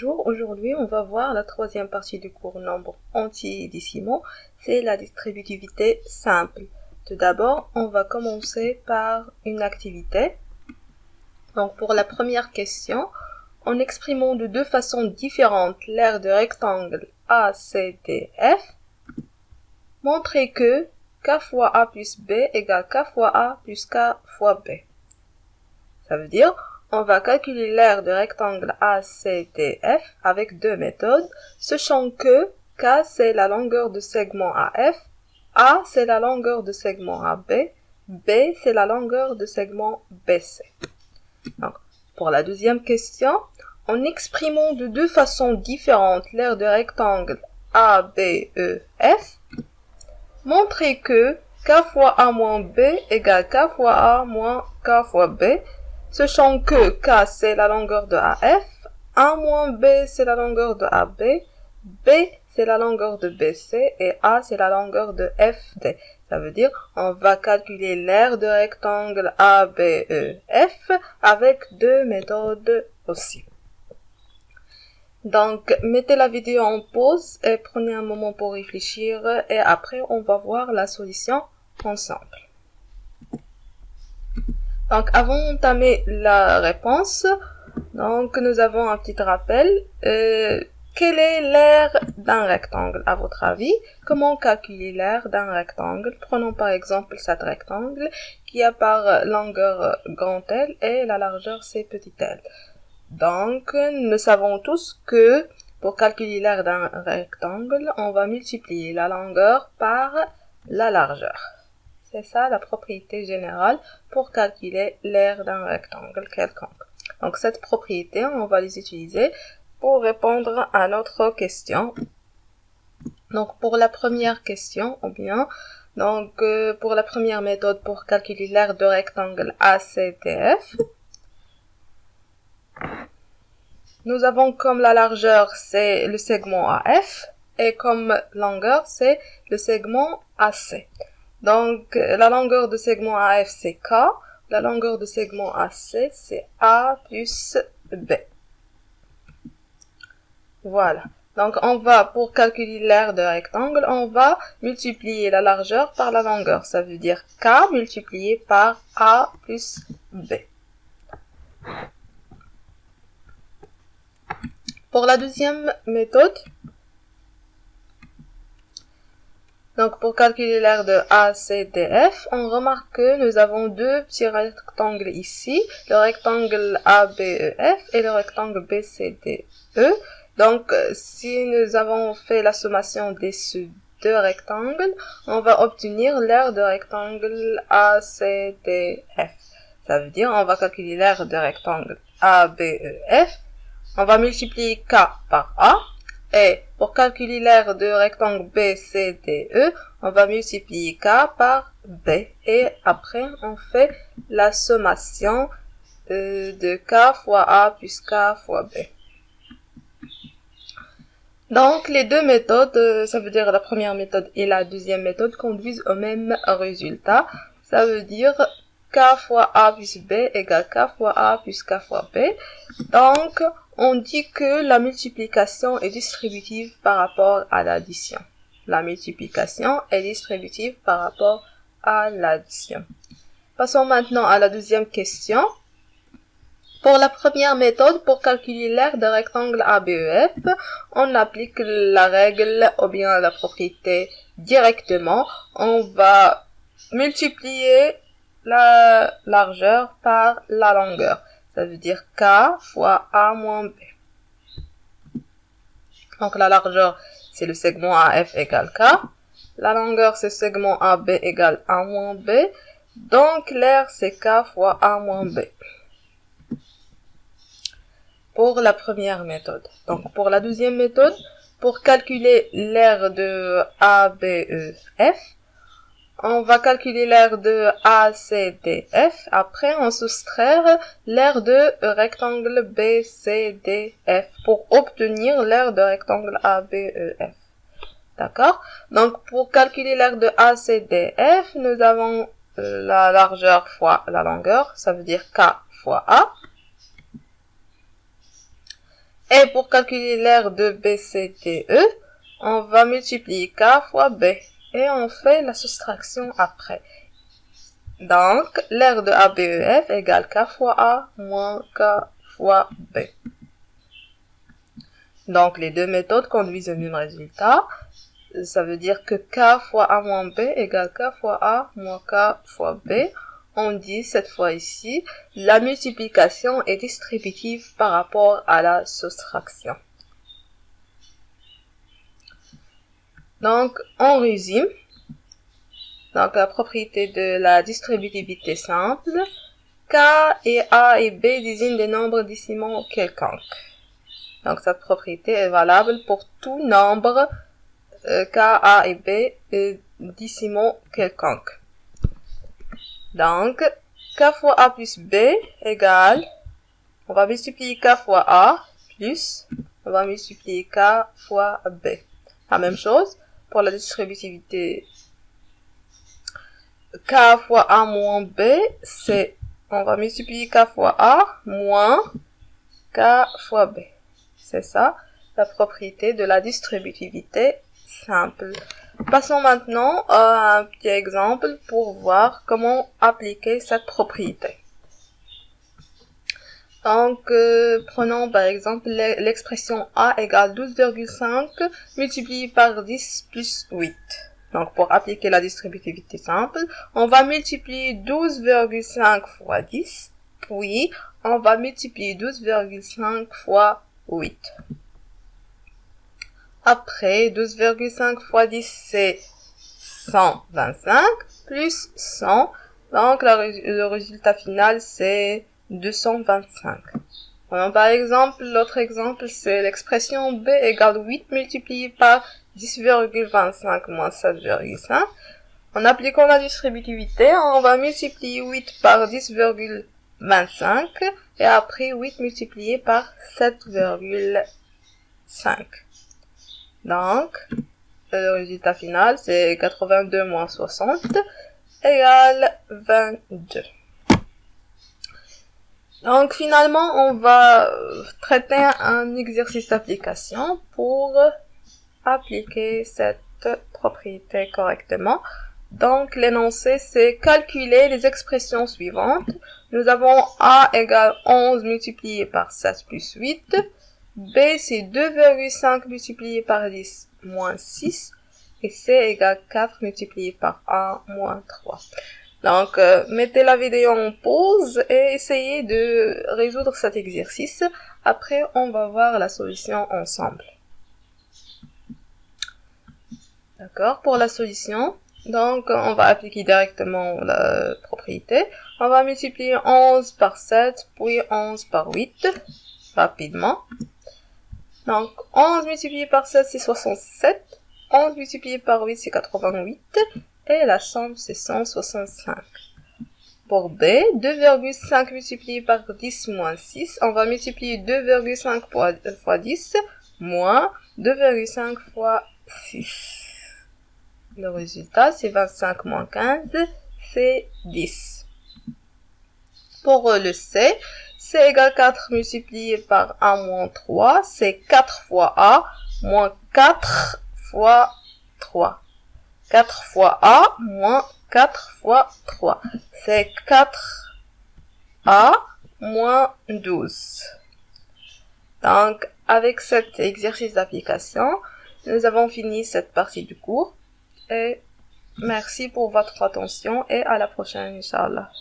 Bonjour, aujourd'hui on va voir la troisième partie du cours nombres entiers et décimaux, c'est la distributivité simple. Tout d'abord, on va commencer par une activité. Donc pour la première question, en exprimant de deux façons différentes l'aire de rectangle ACDF, montrez que K fois A plus B égale K fois A plus K fois B. Ça veut dire, on va calculer l'aire de rectangle ACDF avec deux méthodes, sachant que K c'est la longueur de segment AF, A c'est la longueur de segment AB, B c'est la longueur de segment BC. Donc, pour la deuxième question, en exprimant de deux façons différentes l'aire de rectangle ABEF, montrez que K fois A moins B égale K fois A moins K fois B, sachant que K c'est la longueur de AF, A moins B c'est la longueur de AB, B c'est la longueur de BC et A c'est la longueur de FD. Ça veut dire on va calculer l'aire de rectangle ABEF avec deux méthodes aussi. Donc, mettez la vidéo en pause et prenez un moment pour réfléchir et après on va voir la solution ensemble. Donc, avant d'entamer la réponse, donc nous avons un petit rappel. Quelle est l'aire d'un rectangle à votre avis? Comment calculer l'aire d'un rectangle? Prenons par exemple cet rectangle qui a par longueur grand L et la largeur c'est petit l. Donc, nous savons tous que pour calculer l'aire d'un rectangle, on va multiplier la longueur par la largeur. C'est ça la propriété générale pour calculer l'aire d'un rectangle quelconque. Donc, cette propriété, on va les utiliser pour répondre à notre question. Donc, pour la première question, ou bien, pour la première méthode pour calculer l'aire de rectangle ACDF, nous avons comme la largeur, c'est le segment AF, et comme longueur, c'est le segment AC. Donc, la longueur de segment AF, c'est K, la longueur de segment AC, c'est A plus B. Voilà. Donc, pour calculer l'aire de rectangle, on va multiplier la largeur par la longueur. Ça veut dire K multiplié par A plus B. Pour la deuxième méthode, donc pour calculer l'aire de ACDF, on remarque que nous avons deux petits rectangles ici, le rectangle ABEF et le rectangle BCDE. Donc, si nous avons fait la sommation de ces deux rectangles, on va obtenir l'aire de rectangle ACDF. Ça veut dire, on va calculer l'aire de rectangle ABEF. On va multiplier K par A. Et pour calculer l'aire de rectangle BCDE, on va multiplier K par B. Et après, on fait la sommation de K fois A plus K fois B. Donc, les deux méthodes, ça veut dire la première méthode et la deuxième méthode, conduisent au même résultat. Ça veut dire K fois A plus B égale K fois A plus K fois B. Donc, on dit que la multiplication est distributive par rapport à l'addition. La multiplication est distributive par rapport à l'addition. Passons maintenant à la deuxième question. Pour la première méthode, pour calculer l'aire de rectangle ABEF, on applique la règle ou bien la propriété directement. On va multiplier la largeur par la longueur. Ça veut dire K fois A moins B. Donc la largeur, c'est le segment AF égale K. La longueur, c'est le segment AB égale A moins B. Donc l'aire, c'est K fois A moins B. Pour la première méthode. Donc pour la deuxième méthode, pour calculer l'aire de ABEF, on va calculer l'aire de ACDF. Après, on soustraire l'aire de rectangle BCDF pour obtenir l'aire de rectangle ABEF. D'accord? Donc, pour calculer l'aire de ACDF, nous avons la largeur fois la longueur. Ça veut dire K fois A. Et pour calculer l'aire de BCDE, on va multiplier K fois B. Et on fait la soustraction après. Donc, l'aire de ABEF égale K fois A moins K fois B. Donc, les deux méthodes conduisent au même résultat. Ça veut dire que K fois A moins B égale K fois A moins K fois B. On dit cette fois ici, la multiplication est distributive par rapport à la soustraction. Donc, on résume. Donc, la propriété de la distributivité simple. K et A et B désignent des nombres décimaux quelconques. Donc, cette propriété est valable pour tout nombre K, A et B décimaux quelconques. Donc, K fois A plus B égale, on va multiplier K fois A plus, on va multiplier K fois B. La même chose pour la distributivité K fois A moins B, c'est, on va multiplier K fois A moins K fois B. C'est ça, la propriété de la distributivité simple. Passons maintenant à un petit exemple pour voir comment appliquer cette propriété. Donc, prenons par exemple l'expression A égale 12,5 multiplié par 10 plus 8. Donc, pour appliquer la distributivité simple, on va multiplier 12,5 fois 10, puis on va multiplier 12,5 fois 8. Après, 12,5 fois 10, c'est 125, plus 100. Donc, le résultat final, c'est 225. Prenons par exemple, l'autre exemple, c'est l'expression B égale 8 multiplié par 10,25 moins 7,5. En appliquant la distributivité, on va multiplier 8 par 10,25 et après 8 multiplié par 7,5. Donc, le résultat final, c'est 82 moins 60 égale 22. Donc, finalement, on va traiter un exercice d'application pour appliquer cette propriété correctement. Donc, l'énoncé, c'est calculer les expressions suivantes. Nous avons A égale 11 multiplié par 7 plus 8. B, c'est 2,5 multiplié par 10 moins 6. Et C égale 4 multiplié par 1 moins 3. Donc, mettez la vidéo en pause et essayez de résoudre cet exercice. Après, on va voir la solution ensemble. D'accord? Pour la solution, donc, on va appliquer directement la propriété. On va multiplier 11 par 7, puis 11 par 8, rapidement. Donc, 11 multiplié par 7, c'est 67. 11 multiplié par 8, c'est 88. Et la somme, c'est 165. Pour B, 2,5 multiplié par 10 moins 6. On va multiplier 2,5 fois 10 moins 2,5 fois 6. Le résultat, c'est 25 moins 15, c'est 10. Pour le C, C égale 4 multiplié par 1 moins 3, c'est 4 fois A moins 4 fois 3. 4 fois A moins 4 fois 3. C'est 4A moins 12. Donc, avec cet exercice d'application, nous avons fini cette partie du cours. Et merci pour votre attention et à la prochaine, Inch'Allah.